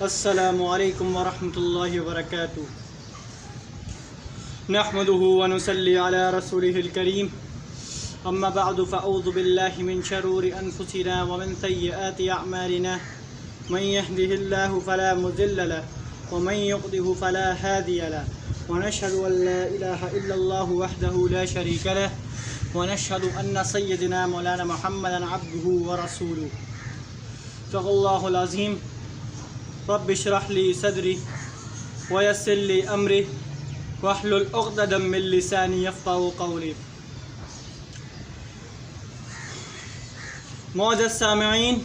السلام علیکم ورحمۃ اللہ وبرکاتہ۔ نحمده ونصلی علی رسوله الکریم، اما بعد فاعوذ باللہ من شرور انفسنا ومن سیئات اعمالنا، من يهده الله فلا مضل له ومن يضلل فلا هادي له، ونشهد ان لا اله الا الله وحده لا شريك له، ونشهد ان سيدنا مولانا محمدا عبده ورسوله۔ صدق الله العظیم۔ رب اشرح لي صدری ويسر لي امری واحلل عقدۃ من لسانی یفقہوا قولی۔ معزز سامعین،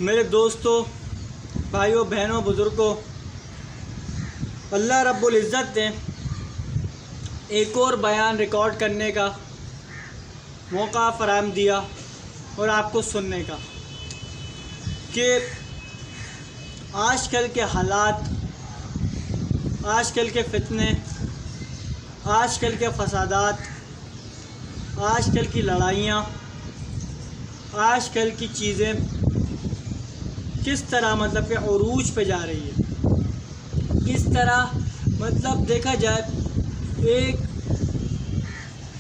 میرے دوستوں، بھائیوں، بہنوں، بزرگوں، اللہ رب العزت نے ایک اور بیان ریکارڈ کرنے کا موقع فراہم دیا اور آپ کو سننے کا کہ آج کل کے حالات، آج کل کے فتنے، آج کل کے فسادات، آج کل کی لڑائیاں، آج کل کی چیزیں کس طرح کہ عروج پہ جا رہی ہے، کس طرح دیکھا جائے ایک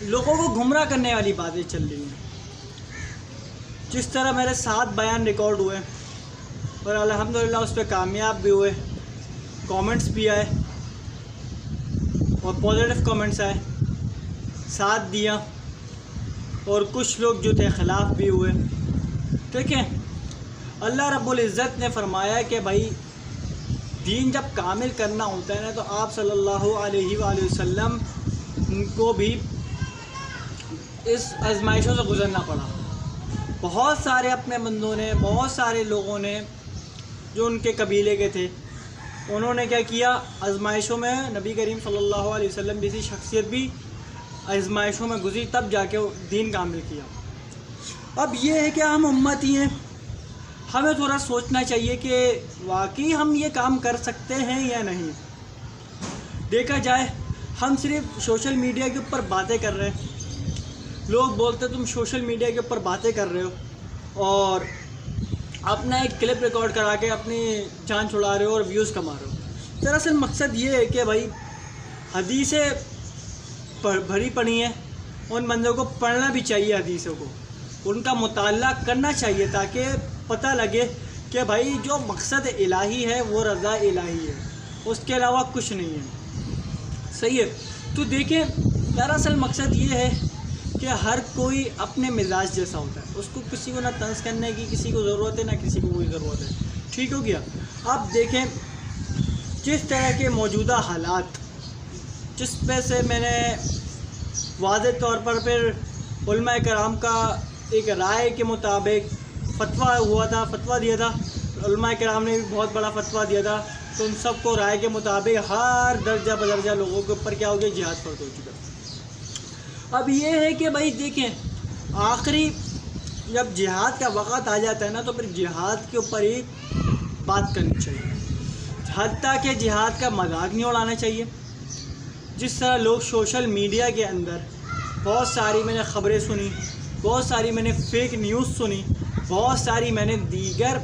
لوگوں کو گمراہ کرنے والی باتیں چل رہی ہیں۔ جس طرح میرے 7 بیان ریکارڈ ہوئے اور الحمدللہ اس پہ کامیاب بھی ہوئے، کامنٹس بھی آئے اور پازیٹیو کامنٹس آئے، ساتھ دیا، اور کچھ لوگ جو تھے خلاف بھی ہوئے۔ ٹھیک ہے، اللہ رب العزت نے فرمایا کہ بھائی دین جب کامل کرنا ہوتا ہے نا تو آپ صلی اللہ علیہ وآلہ وسلم کو بھی اس آزمائشوں سے گزرنا پڑا۔ بہت سارے اپنے بندوں نے، بہت سارے لوگوں نے جو ان کے قبیلے کے تھے، انہوں نے کیا کیا، آزمائشوں میں نبی کریم صلی اللہ علیہ وسلم جیسی شخصیت بھی آزمائشوں میں گزری، تب جا کے دین کامل کیا۔ اب یہ ہے کہ ہم امتی ہیں، ہمیں تھوڑا سوچنا چاہیے کہ واقعی ہم یہ کام کر سکتے ہیں یا نہیں۔ دیکھا جائے ہم صرف سوشل میڈیا کے اوپر باتیں کر رہے ہیں، لوگ بولتے تم سوشل میڈیا کے اوپر باتیں کر رہے ہو اور اپنا ایک کلپ ریکارڈ کرا کے اپنی جان چھڑا رہے ہو اور ویوز کما رہے ہو۔ دراصل مقصد یہ ہے کہ بھائی حدیثیں بھری پڑی ہیں، ان بندوں کو پڑھنا بھی چاہیے، حدیثوں کو ان کا مطالعہ کرنا چاہیے تاکہ پتہ لگے کہ بھائی جو مقصد الہی ہے وہ رضا الہی ہے، اس کے علاوہ کچھ نہیں ہے۔ صحیح ہے، تو دیکھیں دراصل مقصد یہ ہے کہ ہر کوئی اپنے مزاج جیسا ہوتا ہے، اس کو کسی کو نہ طنز کرنے کی کسی کو ضرورت ہے، نہ کسی کو کوئی ضرورت ہے۔ ٹھیک ہو گیا۔ اب دیکھیں جس طرح کے موجودہ حالات، جس پہ سے میں نے واضح طور پر پھر علماء کرام کا ایک رائے کے مطابق فتویٰ ہوا تھا، فتویٰ دیا تھا، علماء کرام نے بھی بہت بڑا فتویٰ دیا تھا، تو ان سب کو رائے کے مطابق ہر درجہ بدرجہ لوگوں کے اوپر کیا ہو گیا، جہاد فرض ہو چکا۔ اب یہ ہے کہ بھائی دیکھیں آخری جب جہاد کا وقت آ جاتا ہے نا تو پھر جہاد کے اوپر ہی بات کرنی چاہیے، حتیٰ کہ جہاد کا مذاق نہیں اڑانا چاہیے۔ جس طرح لوگ سوشل میڈیا کے اندر بہت ساری میں نے خبریں سنی، بہت ساری میں نے فیک نیوز سنی، بہت ساری میں نے دیگر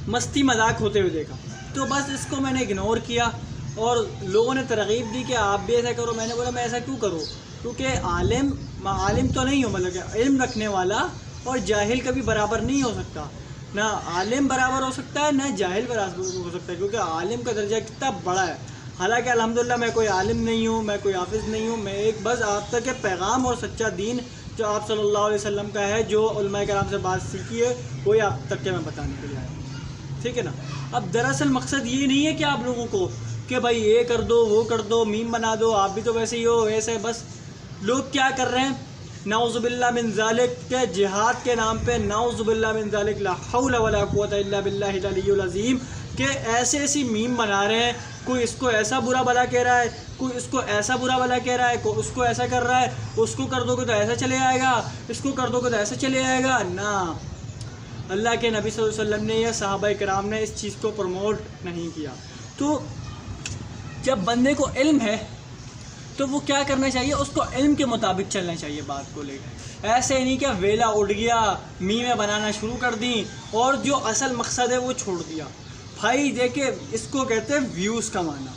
مستی مذاق ہوتے ہوئے دیکھا، تو بس اس کو میں نے اگنور کیا اور لوگوں نے ترغیب دی کہ آپ بھی ایسا کرو۔ میں نے بولا میں ایسا کیوں کروں، کیونکہ عالم تو نہیں ہوں، کہ علم رکھنے والا اور جاہل کبھی برابر نہیں ہو سکتا، نہ عالم برابر ہو سکتا ہے نہ جاہل برابر ہو سکتا ہے، کیونکہ عالم کا درجہ کتنا بڑا ہے۔ حالانکہ الحمدللہ میں کوئی عالم نہیں ہوں، میں کوئی حافظ نہیں ہوں، میں ایک بس آپ تک کے پیغام اور سچا دین جو آپ صلی اللہ علیہ وسلم کا ہے، جو علماء کرام سے بات سیکھی ہے، وہی آپ تک کے میں بتانے کے لیے آیا ہوں۔ ٹھیک ہے نا۔ اب دراصل مقصد یہ نہیں ہے کہ آپ لوگوں کو کہ بھائی یہ کر دو، وہ کر دو، میم بنا دو، آپ بھی تو ویسے ہی ہو، ویسے بس لوگ کیا کر رہے ہیں، نعوذ باللہ من ذالک کے جہاد کے نام پہ، نعوذ باللہ من ذالک، لا حول ولا قوت الا باللہ العلی العظیم، کہ ایسی میم بنا رہے ہیں، کوئی اس کو ایسا برا بلا کہہ رہا ہے، کوئی اس کو ایسا برا بلا کہہ رہا ہے، کوئی اس کو ایسا کر رہا ہے، اس کو کر دو گے تو ایسا چلے آئے گا، اس کو کر دو گے تو ایسا چلے آئے گا۔ نہ، اللہ کے نبی صلی اللہ علیہ وسلم نے یا صحابہ کرام نے اس چیز کو پروموٹ نہیں کیا۔ تو جب بندے کو علم ہے تو تو وہ کیا کرنا چاہیے، اس کو علم کے مطابق چلنا چاہیے بات کو لے کر، ایسے نہیں کہ ویلا اڑ گیا میمیں بنانا شروع کر دیں اور جو اصل مقصد ہے وہ چھوڑ دیا۔ بھائی دیکھیں اس کو کہتے ہیں ویوز کمانا،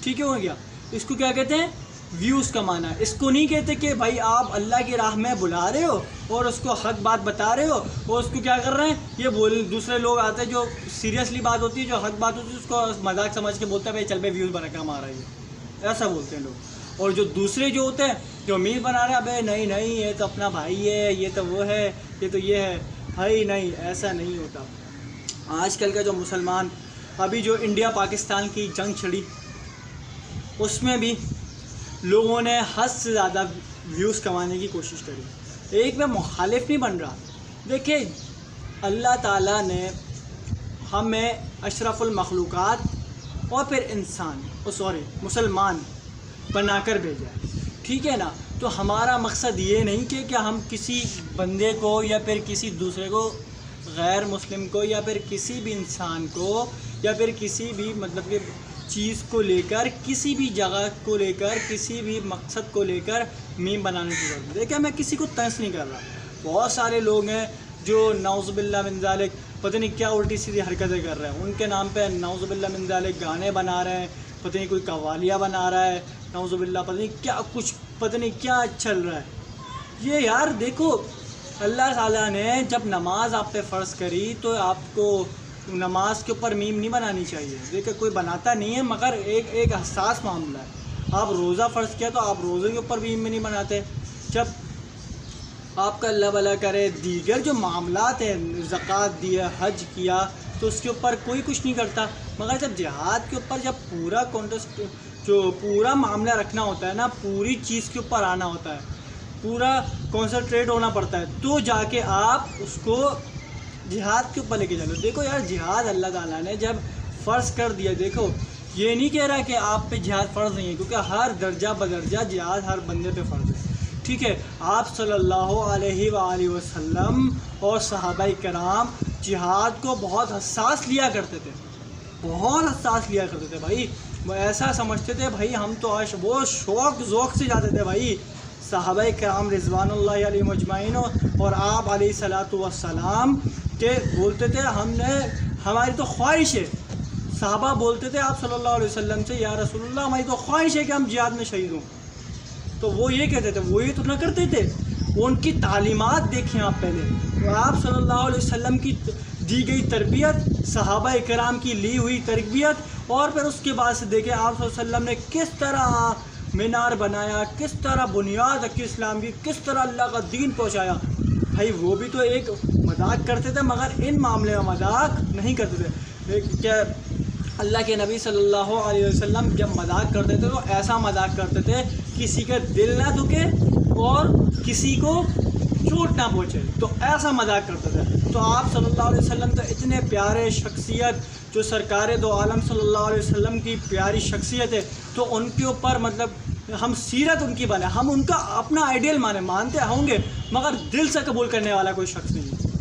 ٹھیک ہے ہو گیا، اس کو کیا کہتے ہیں ویوز کمانا، اس کو نہیں کہتے کہ بھائی آپ اللہ کی راہ میں بلا رہے ہو اور اس کو حق بات بتا رہے ہو اور اس کو کیا کر رہے ہیں، یہ دوسرے لوگ آتے ہیں جو سیریسلی بات ہوتی ہے، جو حق بات ہوتی ہے اس کو مذاق سمجھ کے بولتا ہے بھائی چل بھائی ویوز بنا کے ہم آ رہا ہے، ایسا بولتے ہیں لوگ۔ اور جو دوسرے جو ہوتے ہیں جو امیر بنا رہے ہیں، ابے نہیں نہیں یہ تو اپنا بھائی ہے، یہ تو وہ ہے، یہ تو یہ ہے، بھائی نہیں ایسا نہیں ہوتا۔ آج کل کا جو مسلمان، ابھی جو انڈیا پاکستان کی جنگ چھڑی اس میں بھی لوگوں نے حد سے زیادہ ویوز کمانے کی کوشش کری۔ ایک میں مخالف نہیں بن رہا، دیکھیں اللہ تعالیٰ نے ہمیں اشرف المخلوقات اور پھر مسلمان بنا کر بھیجا ہے، ٹھیک ہے نا، تو ہمارا مقصد یہ نہیں کہ ہم کسی بندے کو یا پھر کسی دوسرے کو، غیر مسلم کو یا پھر کسی بھی انسان کو یا پھر کسی بھی مطلب کہ چیز کو لے کر، کسی بھی جگہ کو لے کر، کسی بھی مقصد کو لے کر میم بنانے کی ضرورت ہے۔ دیکھیں میں کسی کو طنز نہیں کر رہا، بہت سارے لوگ ہیں جو نعوذ باللہ من ذالک پتہ نہیں کیا الٹی سیدھی حرکتیں کر رہے ہیں، ان کے نام پہ نعوذ باللہ من ذالک گانے بنا رہے ہیں، پتہ نہیں کوئی قوالیاں بنا رہا ہے، نعوذ باللہ پتہ نہیں کیا کچھ، پتہ نہیں کیا چل رہا ہے۔ یہ یار دیکھو اللہ تعالیٰ نے جب نماز آپ پہ فرض کری تو آپ کو نماز کے اوپر میم نہیں بنانی چاہیے، دیکھیں کوئی بناتا نہیں ہے مگر ایک حساس معاملہ ہے۔ آپ روزہ فرض کیا تو آپ روزے کے اوپر بھی میم نہیں بناتے، جب آپ کا اللہ بھلا کرے دیگر جو معاملات ہیں، زکوٰۃ دیا، حج کیا، تو اس کے اوپر کوئی کچھ نہیں کرتا، مگر جب جہاد کے اوپر جب پورا کانٹیسٹ جو پورا معاملہ رکھنا ہوتا ہے نا، پوری چیز کے اوپر آنا ہوتا ہے، پورا کنسنٹریٹ ہونا پڑتا ہے، تو جا کے آپ اس کو جہاد کے اوپر لے کے چلو۔ دیکھو یار جہاد اللہ تعالیٰ نے جب فرض کر دیا، دیکھو یہ نہیں کہہ رہا کہ آپ پہ جہاد فرض نہیں ہے، کیونکہ ہر درجہ بدرجہ جہاد ہر بندے پہ فرض ہے، ٹھیک ہے۔ آپ صلی اللہ علیہ وآلہ وسلم اور صحابہ کرام جہاد کو بہت حساس لیا کرتے تھے، بہت حساس لیا کرتے تھے بھائی، وہ ایسا سمجھتے تھے بھائی ہم تو آج وہ شوق ذوق سے جاتے تھے بھائی، صحابہ کرام رضوان اللہ علیہم اجمعین اور آپ علیہ الصلاۃ والسلام کے بولتے تھے ہماری تو خواہش ہے، صحابہ بولتے تھے آپ صلی اللہ علیہ وسلم سے یا رسول اللہ ہماری تو خواہش ہے کہ ہم جہاد میں شہید ہوں، تو وہ یہ کہتے تھے، وہ یہ تو نہ کرتے تھے، ان کی تعلیمات دیکھیں آپ پہلے، آپ صلی اللہ علیہ وسلم کی دی گئی تربیت، صحابہ کرام کی لی ہوئی تربیت، اور پھر اس کے بعد سے دیکھیں آپ صلی اللہ علیہ وسلم نے کس طرح مینار بنایا، کس طرح بنیاد رکھی اسلام کی، کس طرح اللہ کا دین پہنچایا۔ بھائی وہ بھی تو ایک مذاق کرتے تھے مگر ان معاملے میں مذاق نہیں کرتے تھے، کیا اللہ کے نبی صلی اللہ علیہ وسلم جب مذاق کرتے تھے تو ایسا مذاق کرتے تھے کسی کا دل نہ دکھے اور کسی کو چوٹ نہ پہنچے، تو ایسا مذاق کرتے تھے۔ تو آپ صلی اللہ علیہ وسلم تو اتنے پیارے شخصیت جو سرکار دو عالم صلی اللہ علیہ وسلم کی پیاری شخصیت ہے، تو ان کے اوپر مطلب ہم سیرت ان کی بنے، ہم ان کا اپنا آئیڈیل مانتے ہوں گے مگر دل سے قبول کرنے والا کوئی شخص نہیں ہے۔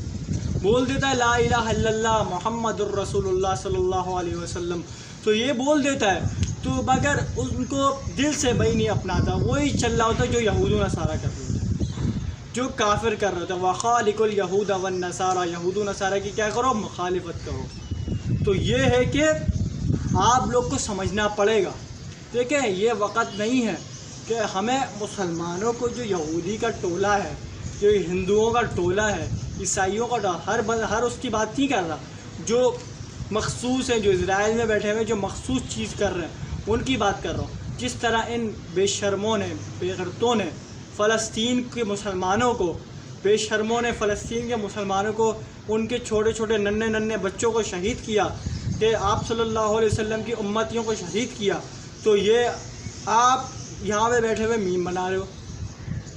بول دیتا ہے لا الہ الا اللہ محمد الرسول اللہ صلی اللہ علیہ وسلم، تو یہ بول دیتا ہے تو مگر ان کو دل سے بھائی نہیں اپناتا، وہی چل رہا ہوتا ہے جو یہود و نصارہ کر رہے ہوتے ہیں، جو کافر کر رہے ہوتے ہیں، وَخَالِقُ الْيَهُودَ وَالنَّصَارَى، یہود و نصارہ کی کیا کرو مخالفت کرو۔ تو یہ ہے کہ آپ لوگ کو سمجھنا پڑے گا، دیکھیں یہ وقت نہیں ہے کہ ہمیں مسلمانوں کو جو یہودی کا ٹولہ ہے، جو ہندوؤں کا ٹولہ ہے، عیسائیوں کا ہر اس کی بات نہیں کر رہا، جو مخصوص ہیں، جو اسرائیل میں بیٹھے ہوئے جو مخصوص چیز کر رہے ہیں ان کی بات کر رہا ہوں۔ جس طرح ان بے شرموں نے، بے غیرتوں نے فلسطین کے مسلمانوں کو، بے شرموں نے فلسطین کے مسلمانوں کو، ان کے چھوٹے چھوٹے ننھے بچوں کو شہید کیا، کہ آپ صلی اللہ علیہ وسلم کی امتیوں کو شہید کیا، تو یہ آپ یہاں پہ بیٹھے ہوئے میم بنا رہے ہو۔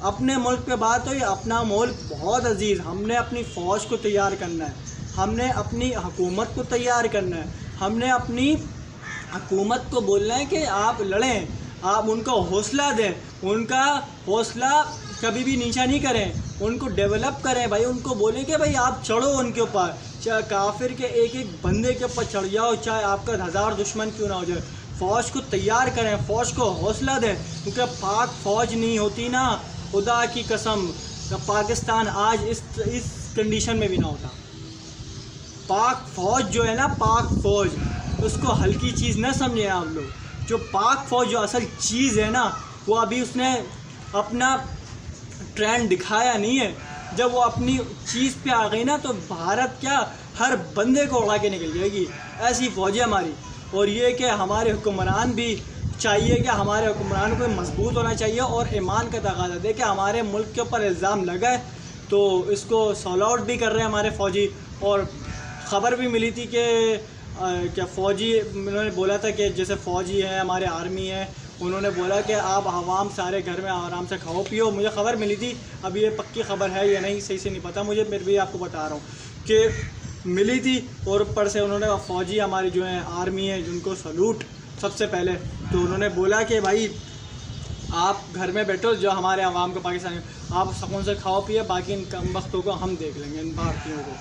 اپنے ملک پہ بات ہوئی، اپنا ملک بہت عزیز، ہم نے اپنی فوج کو تیار کرنا ہے، ہم نے اپنی حکومت کو تیار کرنا ہے، ہم نے اپنی حکومت کو بولنا ہے کہ آپ لڑیں، آپ ان کو حوصلہ دیں، ان کا حوصلہ کبھی بھی نیچا نہیں کریں، ان کو ڈیولپ کریں بھائی، ان کو بولیں کہ بھائی آپ چڑھو ان کے اوپر، چاہے کافر کے ایک بندے کے اوپر چڑھ جاؤ، چاہے آپ کا 1000 دشمن کیوں نہ ہو جائے، فوج کو تیار کریں، فوج کو حوصلہ دیں، کیونکہ پاک فوج نہیں ہوتی نا، خدا کی قسم پاکستان آج اس کنڈیشن میں بھی نہ ہوتا۔ پاک فوج جو ہے نا، پاک فوج، اس کو ہلکی چیز نہ سمجھیں آپ لوگ۔ جو پاک فوج جو اصل چیز ہے نا، وہ ابھی اس نے اپنا ٹرینڈ دکھایا نہیں ہے۔ جب وہ اپنی چیز پہ آ گئی نا تو بھارت کیا ہر بندے کو اڑا کے نکل جائے گی، ایسی فوج ہے ہماری۔ اور یہ کہ ہمارے حکمران بھی چاہیے کہ ہمارے حکمران کو مضبوط ہونا چاہیے اور ایمان کا تقاضا دے کہ ہمارے ملک کے اوپر الزام لگا ہے تو اس کو سال آؤٹ بھی کر رہے ہیں ہمارے فوجی۔ اور خبر بھی ملی تھی کہ فوجی انہوں نے بولا تھا کہ جیسے فوجی ہیں ہمارے آرمی ہیں، انہوں نے بولا کہ آپ عوام سارے گھر میں آرام سے کھاؤ پیو۔ مجھے خبر ملی تھی، ابھی یہ پکی خبر ہے یا نہیں صحیح سے نہیں پتہ مجھے، پھر بھی آپ کو بتا رہا ہوں کہ ملی تھی۔ اور اوپر سے انہوں نے فوجی ہماری جو ہیں آرمی ہے جن کو سلوٹ سب سے پہلے، تو انہوں نے بولا کہ بھائی آپ گھر میں بیٹھو، جو ہمارے عوام کو پاکستانی آپ سکون سے کھاؤ پیے، باقی ان کم وقتوں کو ہم دیکھ لیں گے، ان بھارتیوں کو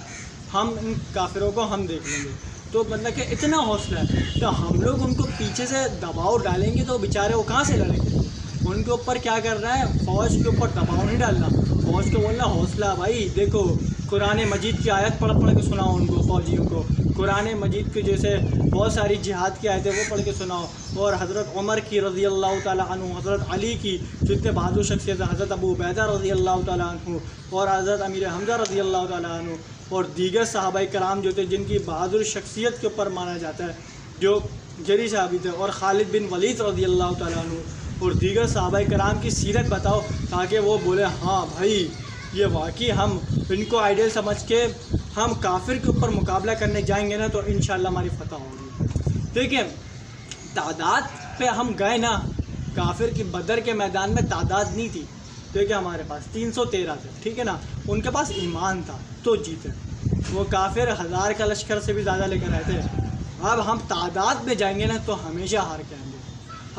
ہم، ان کافروں کو ہم دیکھ لیں گے۔ تو مطلب کہ اتنا حوصلہ ہے، تو ہم لوگ ان کو پیچھے سے دباؤ ڈالیں گے تو بیچارے وہ کہاں سے لڑیں گے؟ ان کے اوپر کیا کر رہا ہے، فوج کے اوپر دباؤ نہیں ڈالنا، فوج کو بولنا حوصلہ بھائی دیکھو، قرآن مجید کی آیت پڑھ کے سناؤ ان کو، فوجیوں کو قرآن مجید کے جیسے بہت ساری جہاد کی آیتیں وہ پڑھ کے سناؤ، اور حضرت عمر کی رضی اللہ تعالیٰ عنہ، حضرت علی کی جتنے بہادر شخصیت، حضرت ابو عبیدہ رضی اللہ تعالیٰ عنہ، اور حضرت امیر حمزہ رضی اللہ تعالیٰ عنہ، اور دیگر صحابہ کرام جو تھے جن کی بہادر شخصیت کے اوپر مانا جاتا ہے، جو جری صحابی تھے، اور خالد بن ولید رضی اللہ تعالیٰ عنہ، اور دیگر صحابہ کرام کی سیرت بتاؤ تاکہ وہ بولے ہاں بھائی یہ واقعی ہم ان کو آئیڈیل سمجھ کے ہم کافر کے اوپر مقابلہ کرنے جائیں گے نا تو انشاءاللہ ہماری فتح ہوگی۔ دیکھیں تعداد پہ ہم گئے نا، کافر کی بدر کے میدان میں تعداد نہیں تھی، دیکھیں ہمارے پاس 313 تھے، ٹھیک ہے نا، ان کے پاس ایمان تھا تو جیتے۔ وہ کافر 1000 کا لشکر سے بھی زیادہ لے کر آئے تھے۔ اب ہم تعداد میں جائیں گے نا تو ہمیشہ ہار کے آئیں گے،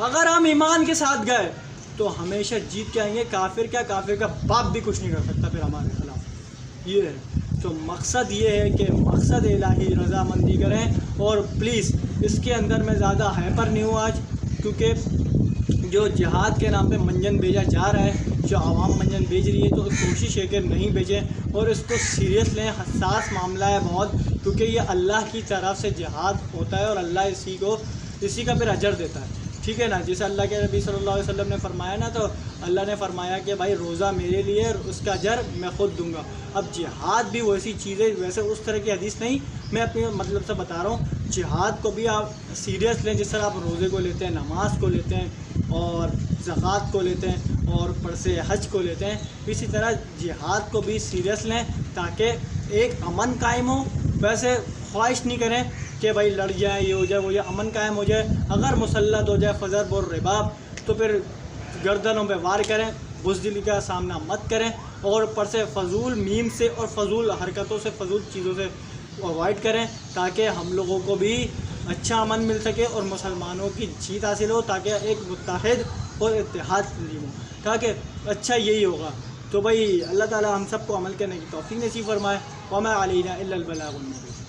اگر ہم ایمان کے ساتھ گئے تو ہمیشہ جیت کے آئیں گے۔ کافر کیا، کافر کا باپ بھی کچھ نہیں کر سکتا پھر ہمارے خلاف۔ یہ ہے تو مقصد، یہ ہے کہ مقصد الہی رضامندی کریں، اور پلیز اس کے اندر میں زیادہ ہائپر نہیں ہوں آج، کیونکہ جو جہاد کے نام پہ منجن بھیجا جا رہا ہے، جو عوام منجن بھیج رہی ہے، تو کوشش ہے کہ نہیں بھیجیں اور اس کو سیریس لیں۔ حساس معاملہ ہے بہت، کیونکہ یہ اللہ کی طرف سے جہاد ہوتا ہے اور اللہ اسی کا پھر اجر دیتا ہے، ٹھیک ہے نا۔ جیسے اللہ کے نبی صلی اللہ علیہ وسلم نے فرمایا نا، تو اللہ نے فرمایا کہ بھائی روزہ میرے لیے، اس کا اجر میں خود دوں گا۔ اب جہاد بھی ویسی چیز ہے، ویسے اس طرح کی حدیث نہیں، میں اپنے مطلب سے بتا رہا ہوں، جہاد کو بھی آپ سیریس لیں، جس طرح آپ روزے کو لیتے ہیں، نماز کو لیتے ہیں، اور زکوٰۃ کو لیتے ہیں، اور اوپر سے حج کو لیتے ہیں، اسی طرح جہاد کو بھی سیریس لیں تاکہ ایک امن قائم ہو۔ ویسے خواہش نہیں کریں کہ بھائی لڑ جائیں، یہ ہو جائے وہ جائے، امن قائم ہو جائے۔ اگر مسلط ہو جائے فضرب اور رباب تو پھر گردنوں پہ وار کریں، بزدلی کا سامنا مت کریں، اور اوپر سے فضول میم سے اور فضول حرکتوں سے، فضول چیزوں سے اوائڈ کریں تاکہ ہم لوگوں کو بھی اچھا امن مل سکے اور مسلمانوں کی جیت حاصل ہو، تاکہ ایک متحد اور اتحاد تنظیم ہو، تاکہ اچھا یہی ہوگا۔ تو بھائی اللہ تعالی ہم سب کو عمل کرنے کی توفیق نصیب فرمائے۔ وما علینا الا البلاغ المبین۔